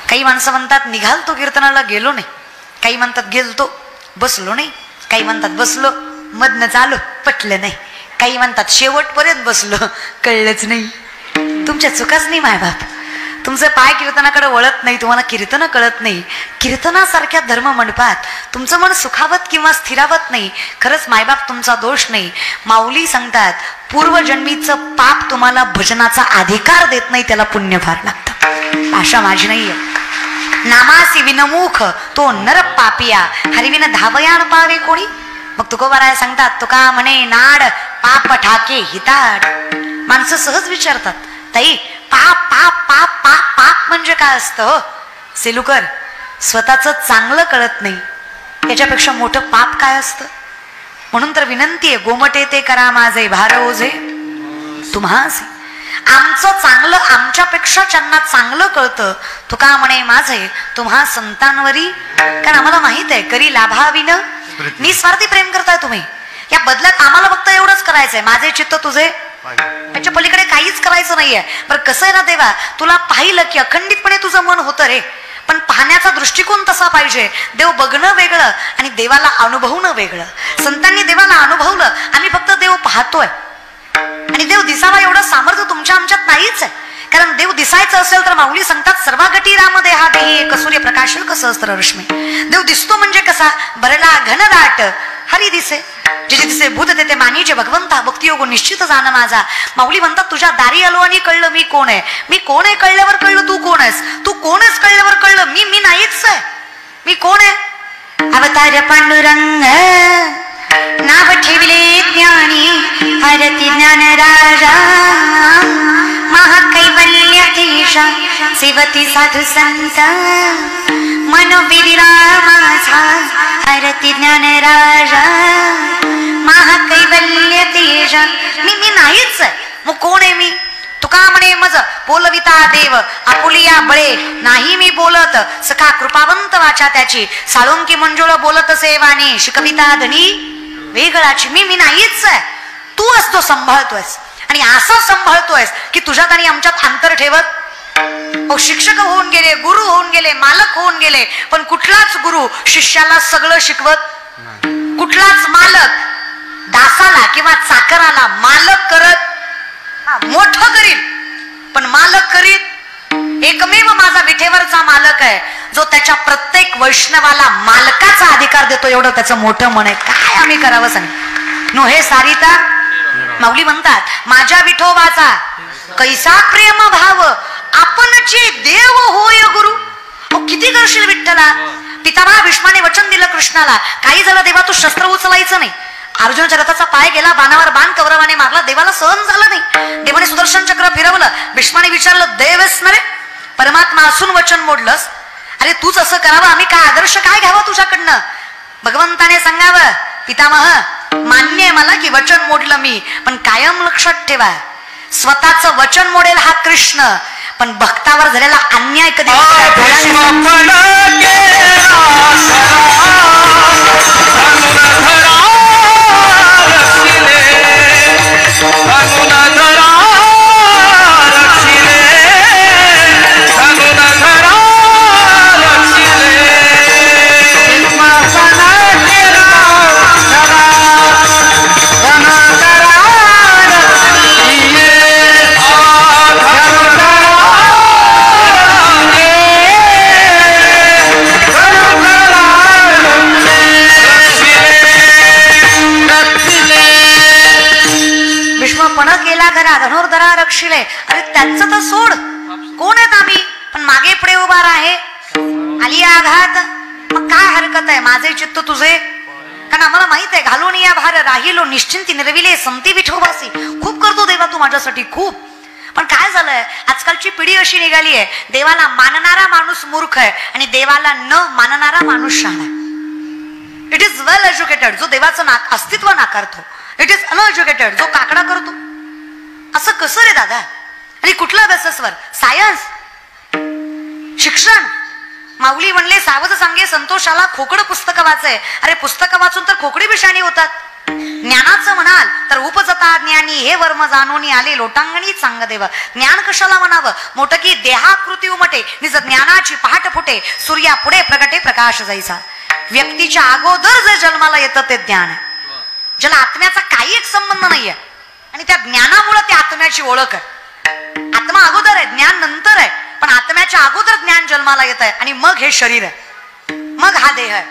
काही माणसं म्हणतात निघालतो कीर्तनाला गेलो नाही, काही म्हणतात गेलतो बसलो नाही, काही म्हणतात बसलो मधनं चालू पटलं नाही, काही म्हणतात शेवटपर्यंत बसलो कळलंच नाही. तुमच्या चुकाच नाही मायबाप, तुमचं पाय कीर्तनाकडे वळत नाही, तुम्हाला कीर्तन कळत नाही. कीर्तनासारख्या धर्म मंडपात तुमचं मन सुखावत किंवा स्थिरावत नाही. खरंच मायबाप तुमचा दोष नाही. माऊली सांगतात पूर्वजन्मीचं पाप तुम्हाला भजनाचा अधिकार देत नाही, त्याला पुण्य फार लागतं. आशा माझी नाहीये. नामासी विनमुख तो नर पापिया हरिविन धावयान पावे कोणी. मग तुकोबाराय सांगतात तुका म्हणे नाड पाप ठाके हिताड. माणसं सहज विचारतात ताई पाप पाप पाप पाप पाप म्हणजे काय असतं. सेलुकर स्वतःच चांगलं कळत नाही, याच्यापेक्षा मोठं पाप काय असतं. म्हणून तर विनंती आहे गोमटे ते करा माझे भार ओझे तुम्हासी. आमचं चांगलं आमच्यापेक्षा त्यांना चांगलं कळतं. तुका म्हणे माझे तुम्हा संतांवरी. कारण आम्हाला माहित आहे करी लाभाविन निस्वार्थी प्रेम करताय तुम्ही. या बदल्यात आम्हाला फक्त एवढंच करायचंय माझे चित्त तुझे, त्याच्या पलीकडे काहीच करायचं नाहीये. पण कसं आहे ना देवा, तुला पाहिलं की अखंडितपणे तुझं मन होतं रे, पण पाहण्याचा दृष्टिकोन तसा पाहिजे. देव बघणं वेगळं आणि देवाला अनुभवणं वेगळं. संतांनी देवाला अनुभवलं, आम्ही फक्त देव पाहतोय. आणि देव दिसावा एवढं सामर्थ्य तुमच्या आमच्यात नाहीच आहे. कारण देव दिसायचं असेल तर माऊली सांगतात सर्वागटी राम देहा देही कसूर्य प्रकाशक सहस्त्र रश्मी. देव दिसतो म्हणजे कसा भरला घनदाट हरी दिसे. जे दिसे भूत ते मानी जे भगवंता भक्ती योग निश्चित जाण माझा. माऊली म्हणतात तुझ्या दारी आलो आणि कळलं मी कोण आहे. मी कोण आहे कळल्यावर कळलं तू कोण आहेस. तू कोण आहेस कळल्यावर कळलं मी नाहीच आहे. मी कोण आहे. अवतार पांडुरंग नाव ठेवले ज्ञानी हरती ज्ञान राजा महाकैवल्याधीशा सेवती साधू संत मनोविरा माझा हरती ज्ञान राजा महाकैवल्याधीशा. मी नाहीच आहे. मग कोण आहे मी. तुका म्हणे मज बोलविता देव आपुलिया बळे नाही मी बोलत सखा कृपावंत वाचा त्याची. साळुंकी मंजुळ बोलत सेवानी शिकविता धनी वेगळाची. मी नाहीच आहे. तू असतो सांभाळतोयस आणि असं सांभाळतोयस की तुझ्यात आणि आमच्यात अंतर ठेवत. शिक्षक होऊन गेले, गुरु होऊन गेले, मालक होऊन गेले, पण कुठलाच गुरु शिष्याला सगळं शिकवत, कुठलाच मालक दासाला किंवा चाकराला मालक करत मोठं करील पण मालक करीत. एकमेव माझा विठेवरचा मालक आहे जो त्याच्या प्रत्येक वैष्णवाला मालकाचा अधिकार देतो. एवढं त्याचं मोठं मन आहे. काय आम्ही करावं सांग नो हे सारिता. माऊली म्हणतात माझ्या विठोबाचा कैसा प्रेम भाव आपणचे देव होय गुरु. किती करशील विठ्ठला. पितामहा भीष्माने वचन दिलं कृष्णाला काही झालं देवा तू शस्त्र उचलायचं नाही. अर्जुनाच्या रथाचा पाय गेला, बाणावर बाण कौरवाने मारला, देवाला सहन झालं नाही. देवाने सुदर्शन चक्र फिरवलं. भीष्माने विचारलं देवच ना रे, परमात्मा असून वचन मोडलंस. अरे तूच असं करावं, आम्ही काय आदर्श काय घ्यावं तुझ्याकडनं. भगवंताने सांगावं पितामह मान्य आहे मला की वचन मोडलं मी, पण कायम लक्षात ठेवा स्वतःचं वचन मोडेल हा कृष्ण, पण भक्तावर झालेला अन्याय कधी धनुर्धरा रक्षिले. अरे त्यांचं तर सोड, कोण आहेत आम्ही, पण मागे पुढे उभा आहे. आली आघात मग काय हरकत आहे, माझे चित्त तुझे. कारण आम्हाला माहित आहे घालून या भार राहिलो निश्चिंती निर्विले संती विठोबासी. खूप करतो देवा तू माझ्यासाठी खूप. पण काय झालंय आजकालची पिढी अशी निघाली आहे देवाला मानणारा माणूस मूर्ख आहे आणि देवाला न मानणारा माणूस शहाणा. इट इज वेल एज्युकेटेड जो देवाचं अस्तित्व नाकारतो. इट इज अनएज्युकेटेड जो काकडा करतो. असं कसं रे दादा. आणि कुठल्या बेसिसवर. सायन्स शिक्षण. माऊली म्हणले सावध सांगे संतोषाला खोकड पुस्तक वाचाय. अरे पुस्तक वाचून तर खोकडी बिशाणी होतात. ज्ञानाचं म्हणाल तर उपजता ज्ञानी हे वर्म जाणून आले लोटांगणी चांग देव. ज्ञान कशाला म्हणावं मोठं की देहाकृती उमटे निज ज्ञानाची पहाट फुटे सूर्या पुढे प्रगटे प्रकाश जायचा. व्यक्तीच्या अगोदर जे जन्माला येतं ते ज्ञान आहे, ज्याला आत्म्याचा काही एक संबंध नाहीये आणि त्या ज्ञानामुळे त्या आत्म्याची ओळख आहे. आत्मा अगोदर आहे, ज्ञान नंतर आहे, पण आत्म्याच्या अगोदर ज्ञान जन्माला येत आहे आणि मग हे शरीर आहे, मग हा देह आहे.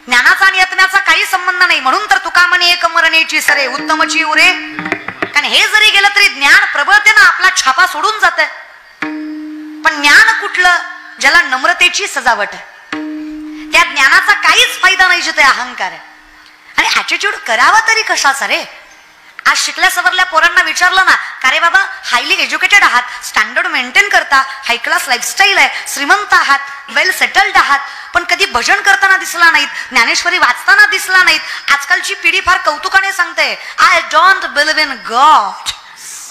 ज्ञानाचा आणि आत्म्याचा काही संबंध नाही. म्हणून तर तुका म्हणे एक मरणेची सरे उत्तमची उरे. कारण हे जरी गेलं तरी ज्ञान प्रबळते ना, आपला छापा सोडून जात आहे. पण ज्ञान कुठलं ज्याला नम्रतेची सजावट आहे, त्या ज्ञानाचा काहीच फायदा नाही जिथे अहंकार आहे. आणि ऍटिट्यूड करावा तरी कशाचा रे. आज शिकल्या सवरल्या पोरांना विचारलं ना, का रे बाबा हायली एज्युकेटेड आहात, स्टँडर्ड मेंटेन करता, हाय क्लास लाईफस्टाईल आहे, श्रीमंत आहात, वेल सेटल्ड आहात, पण कधी भजन करताना दिसला नाहीत, ज्ञानेश्वरी वाचताना दिसला नाहीत. आजकालची पिढी फार कौतुकाने सांगते I don't believe in God.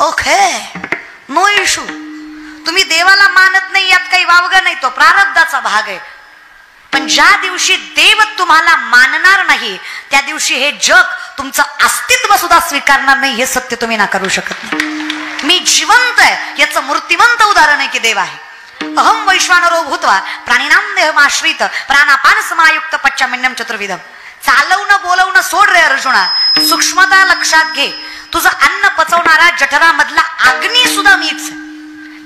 Okay, no issue. तुम्ही देवाला मानत नाही यात काही वावगं नाही, तो प्रारब्धाचा भाग आहे. पण ज्या दिवशी देव तुम्हाला मानणार नाही त्या दिवशी हे जग तुमचं अस्तित्व सुद्धा स्वीकारणार नाही. हे सत्य तुम्ही नाकारू शकत नाही. मी जिवंत आहे याचं मूर्तिमंत उदाहरण आहे की देव आहे. अहम वैश्वानरो भूत्वा प्राणिनाम देहमाश्रित प्राणापान समायुक्त पच्चामिन्यम चतुर्विधम. चालवणं बोलवणं सोड रे अर्जुना, सूक्ष्मता लक्षात घे. तुझं अन्न पचवणारा जठरामधला अग्नी सुद्धा मीच.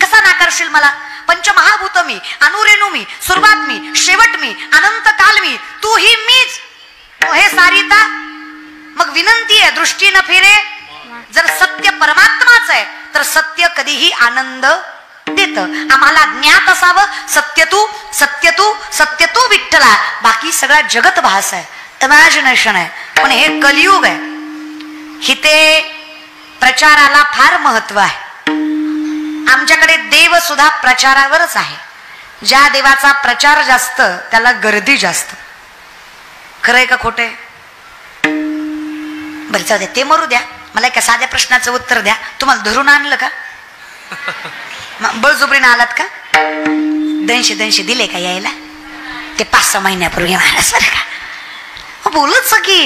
कसा नाकारशील मला. पंचमहाभूत मी, अनुरेणू मी, सुरुवात मी, शेवट मी, अनंत काल मी, तू ही मीच. हे सारिता मग विनंती आहे दृष्टी न फिरे. जर सत्य परमात्माच आहे तर सत्य कधीही आनंद देत. आम्हाला ज्ञात असावं सत्य तू सत्य तू सत्य तू विठ्ठला. बाकी सगळा जगत भास आहे, इमॅजिनेशन आहे. पण हे कलियुग आहे, हिते प्रचाराला फार महत्व आहे. आमच्याकडे देव सुद्धा प्रचारावरच आहे. ज्या देवाचा प्रचार जास्त त्याला गर्दी जास्त. खरंय का खोटे. बरं जाऊ द्या, ते मरू द्या. मला एका साध्या प्रश्नाचं उत्तर द्या. तुम्हाला धरून आणलं का, बळजुबरीनं आलात का, 200 दिले का यायला. ते 5-6 महिन्यापूर्वी महाराज बरं का. बोलच की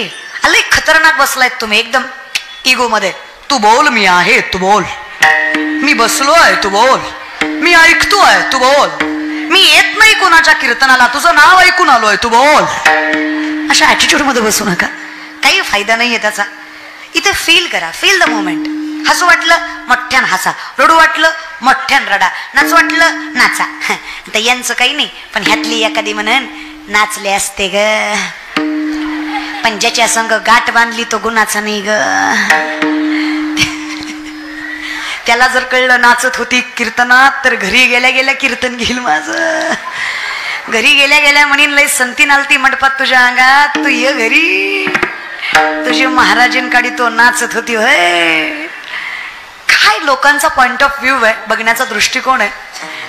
लय खतरनाक बसलाय तुम्ही एकदम इगो मध्ये. तू बोल मी आहे, तू बोल. मी बसलोय, तू बोल. मी ऐकतोय, तू बोल. मी येत नाही कोणाच्या कीर्तनाला, तुझं नाव ऐकून आलोय, तू बोल. अशा ऍटिट्यूड मध्ये बसू नका, काही फायदा नाहीये त्याचा. इथे फील करा, फील द मोमेंट. हसू वाटलं मोठ्यान हसा, रडू वाटलं मोठ्यान रडा, नाच वाटलं नाचा. तर यांचं काही नाही. पण ह्यातली एखादी म्हणून नाचले असते ग, पण ज्याच्या संग गाठ बांधली तो गुणाचा नाही ग. त्याला जर कळलं नाचत होती कीर्तनात तर घरी गेल्या गेल्या कीर्तन घेईल माझं. घरी गेल्या गेल्या म्हणीन लय संती नालती मंडपात तुझ्या अंगात, तू ये घरी. तुझी महाराजींकडे तो नाचत होती होय. काय लोकांचा पॉइंट ऑफ व्ह्यू आहे, बघण्याचा दृष्टिकोन आहे.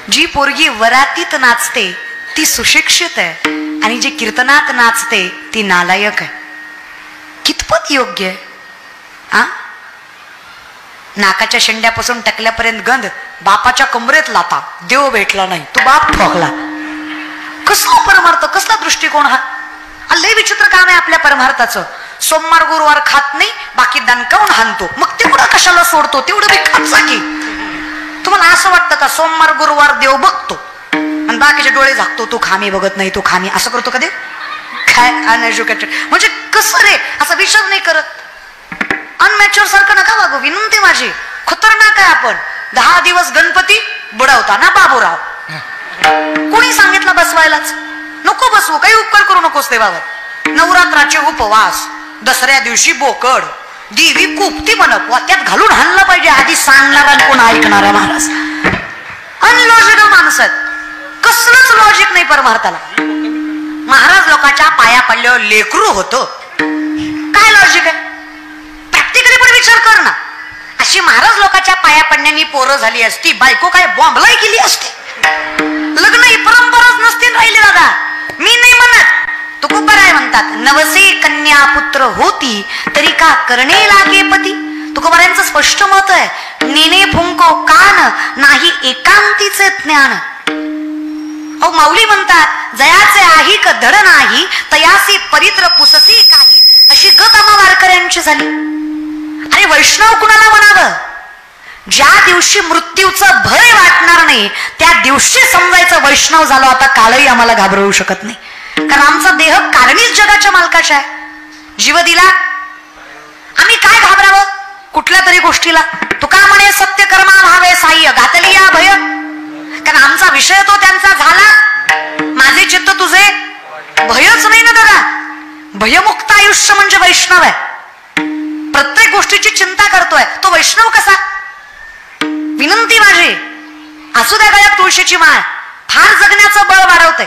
जी पोरगी वरातीत नाचते ती सुशिक्षित आहे आणि जी कीर्तनात नाचते ती नालायक आहे. कितपत योग्य आहे. आ नाकाच्या शेंड्यापासून टकल्यापर्यंत गंध, बापाच्या कमरेत लाता, देव भेटला नाही, तो बाप ठोकला. कसला परमार्थ, कसला दृष्टिकोन हा. लय विचित्र काम आहे आपल्या परमार्थाचं. सोमवार गुरुवार खात नाही, बाकी दणकावून हाणतो. मग तेवढं कशाला सोडतो, तेवढं बी खात की. तुम्हाला असं वाटतं का सोमवार गुरुवार देव बघतो आणि बाकीचे डोळे झाकतो, तू खामी बघत नाही, तू खामी, असं करतो का देव. काय अनएज्युकेटेड म्हणजे कसं रे, असा विचार नाही करत. अनमॅच्युअर सारखं नका वागू, विनंती माझी. खतरनाक आहे आपण. 10 दिवस गणपती बुडवता ना बाबूराव. कोणी सांगितलं बसवायलाच. नको बसवू, काही उपकार करू नकोस देवावर. नवरात्राचे उपवास, दसऱ्या दिवशी बोकड, देवी कुपती बनव, त्यात घालून हाणलं पाहिजे. आधी सांगणारा कोण ऐकणारा महाराज. अनलॉजिकल माणसं आहेत, कसलंच लॉजिक नाही परमार्थाला. महाराज लोकांच्या पाया पडल्यावर लेकरू होतं, काय लॉजिक आहे. प्रॅक्टिकली पण विचार कर ना. अशी महाराज लोकांच्या पाया पडण्यानी पोरं झाली असती, बायको काय बॉम्बलाई केली असते, लग्न ही परंपराच नसतील राहिली. दादा मी नाही म्हणत, तुकोबाराय म्हणतात नवसे कन्या पुत्र होती तरी का करणे लागे पती. तुकोबारायांचं स्पष्ट मत आहे, नेने फुंको कान नाही एकांतीचे ज्ञान. माऊली म्हणतात जयाचे आहिक धड नाही तयासी परित्र पुससी काही अशी गत आम्हा वारकऱ्यांची झाली. आणि वैष्णव कुणाला म्हणावं? ज्या दिवशी मृत्यूचं भय वाटणार नाही त्या दिवशी समजायचं वैष्णव झालो. आता काळही आम्हाला घाबरवू शकत नाही, कारण आमचा देह कारणीच जगाच्या मालकाचा आहे. जीव दिला, आम्ही काय घाबरावं कुठल्या तरी गोष्टीला? तुका म्हणे सत्य कर्मा भावे साह्य घातली या भय. कारण आमचा विषय तो त्यांचा झाला. माझे चित्त तुझे भयच नाही ना दादा. भयमुक्त आयुष्य म्हणजे वैष्णव आहे. प्रत्येक गोष्टीची चिंता करतोय तो वैष्णव कसा? विनंती माझी, असू द्या गळ्यात तुळशीची माळ, फार जगण्याचं बळ वाढवते.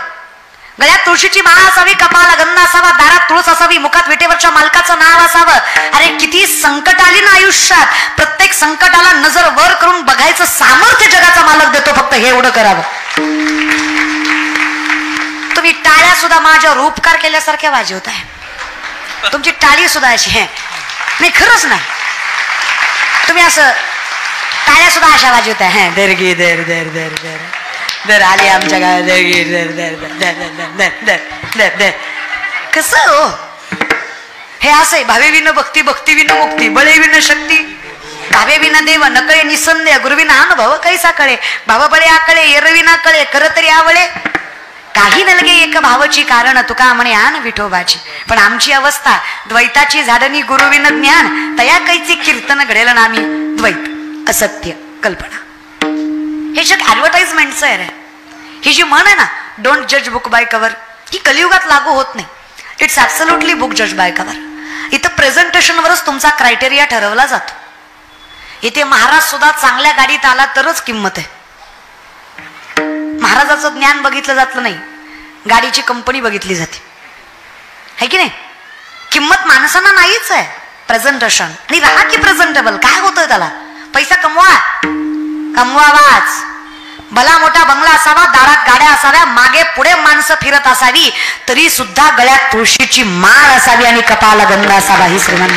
गळ्यात तुळशीची माळ असावी, कपाळाला गंध असावा, दारात तुळस असावी, मुखात विटेवरच्या मालकाचं नाव असावं. अरे किती संकट आली ना आयुष्यात, प्रत्येक संकटाला नजर वर करून बघायचं सामर्थ्य जगाचा मालक देतो. फक्त हे एवढं करावं. तुम्ही टाळ्या सुद्धा माझ्यावर उपकार केल्यासारख्या वाजवताय. तुमची टाळी सुद्धा अशी आहे नाही, खरंच नाही. तुम्ही असं टाळ्या सुद्धा अशा वाजवताय. हा दर गे दर दर दर दर दर आली आमच्या गावात दर गे दर दर दर दर दर दर दर. कसं हो हे असं आहे? भावे विन भक्ती, भक्ती विन मुक्ती, बळे विन शक्ती, भावे विना देव नकळे निसंदेह, गुरुविना अनुभव कैसा कळे, भाव बळे आकळे एरविना कळे, कर तरी आवळे काही नलगे एक भावाची कारण तुका म्हणे आन विठोबाची. पण आमची अवस्था द्वैताची झाडणी गुरुविन ज्ञान, तया कैची कीर्तन घडेल नामी द्वैत असत्य कल्पना. हे जग ऍडव्हर्टाइजमेंटचं आहे रे. ही जी म्हण आहे ना, डोंट जज बुक बाय कव्हर, ही कलियुगात लागू होत नाही. इट्स ऍब्सोल्युटली बुक जज बाय कव्हर. इथं प्रेझेंटेशनवरच तुमचा क्रायटेरिया ठरवला जातो. इथे महाराज सुद्धा चांगल्या गाडीत आला तरच किंमत आहे. महाराजाचं ज्ञान बघितलं जात नाही, गाडीची कंपनी बघितली जाते, है की नाही? किंमत माणसांना नाहीच आहे. प्रेझेंटेशन आणि राहा की प्रेझेंटेबल. काय होतंय त्याला? पैसा कमवावाच, भला मोठा बंगला असावा, दारात गाड्या असाव्या, मागे पुढे माणसं फिरत असावी, तरी सुद्धा गळ्यात तुळशीची माळ असावी आणि कपाळाला गंध असावा. ही श्रीमंत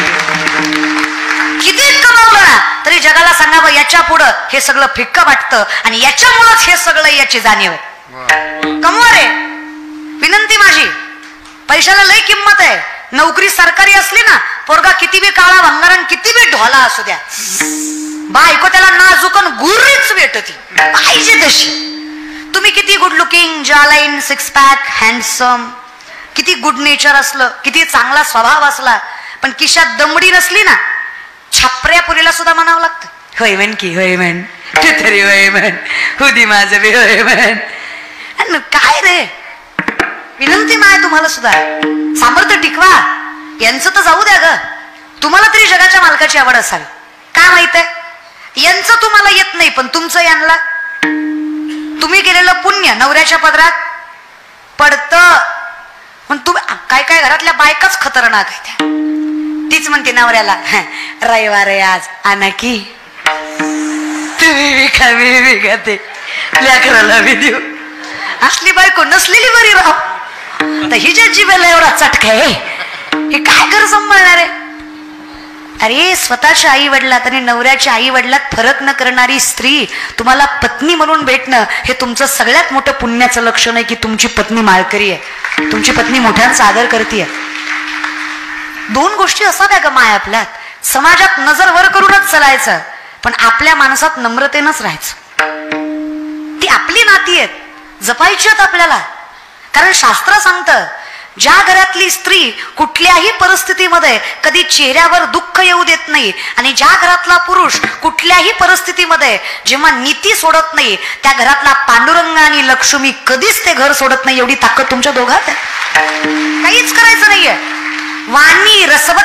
किती कमवलं तरी जगाला सांगावं याच्या पुढं हे सगळं फिक्क वाटतं आणि याच्यामुळंच हे सगळं याची जाणीव आहे. कमवा रे, विनंती माझी. पैशाला लय किंमत आहे. नोकरी सरकारी असली ना, पोरगा किती बी काळा भंगारण किती बी ढोला असू द्या, बायको त्याला नाजुकन गुरीच भेटती पाहिजे तशी. तुम्ही किती good looking, jawline, six pack, handsome, किती गुड नेचर असलं, किती चांगला स्वभाव असला, पण खिशात दमडी नसली ना, छापऱ्या पुरीला सुद्धा म्हणावं लागतं होय म्हण की, होय म्हण तू तरी, होय म्हण हुदी माझं बी, होय म्हण. काय रे, विनंती नाही तुम्हाला सुद्धा, सामर्थ्य टिकवा. यांचं तर जाऊ द्या ग, तुम्हाला तरी जगाच्या मालकाची आवड असावी. काय माहित आहे, यांचं तुम्हाला येत नाही पण तुमचं यांना, तुम्ही केलेलं पुण्य नवऱ्याच्या पदरात पडतं. पण तुम्ही काय काय घरातल्या बायकाच खतरनाक आहे त्या. तीच म्हणते नवऱ्याला, रविवार आहे आज आणा की, तुम्ही विका मी विकाते, लेकराला मी देऊ. असली बायको नसलेली बरी राव. तर हिच्या जीवाला एवढा चटका आहे, हे काय घर सांभाळणार आहे? अरे स्वतःच्या आई वडिलात आणि नवऱ्याच्या आई वडिलात फरक न करणारी स्त्री तुम्हाला पत्नी म्हणून भेटणं हे तुमचं सगळ्यात मोठं पुण्याचं लक्षण आहे की तुमची पत्नी माळकरी आहे, तुमची पत्नी मोठ्यांचा आदर करते. दोन गोष्टी असाव्या ग माय आपल्यात. समाजात नजर वर करूनच चालायचं, पण आपल्या माणसात नम्रतेनंच राहायचं. ती आपली नाती आहेत, जपायची आहेत आपल्याला. कारण शास्त्र सांगतं, ज्या घरातली स्त्री कुठल्याही परिस्थितीमध्ये कधी चेहऱ्यावर दुःख येऊ देत नाही आणि ज्या घरातला पुरुष कुठल्याही परिस्थितीमध्ये जेव्हा नीती सोडत नाही, त्या घरातला पांडुरंग आणि लक्ष्मी कधीच ते घर सोडत नाही. एवढी ताकद तुमच्या दोघात आहे. काहीच करायचं नाहीये. वाणी रसवत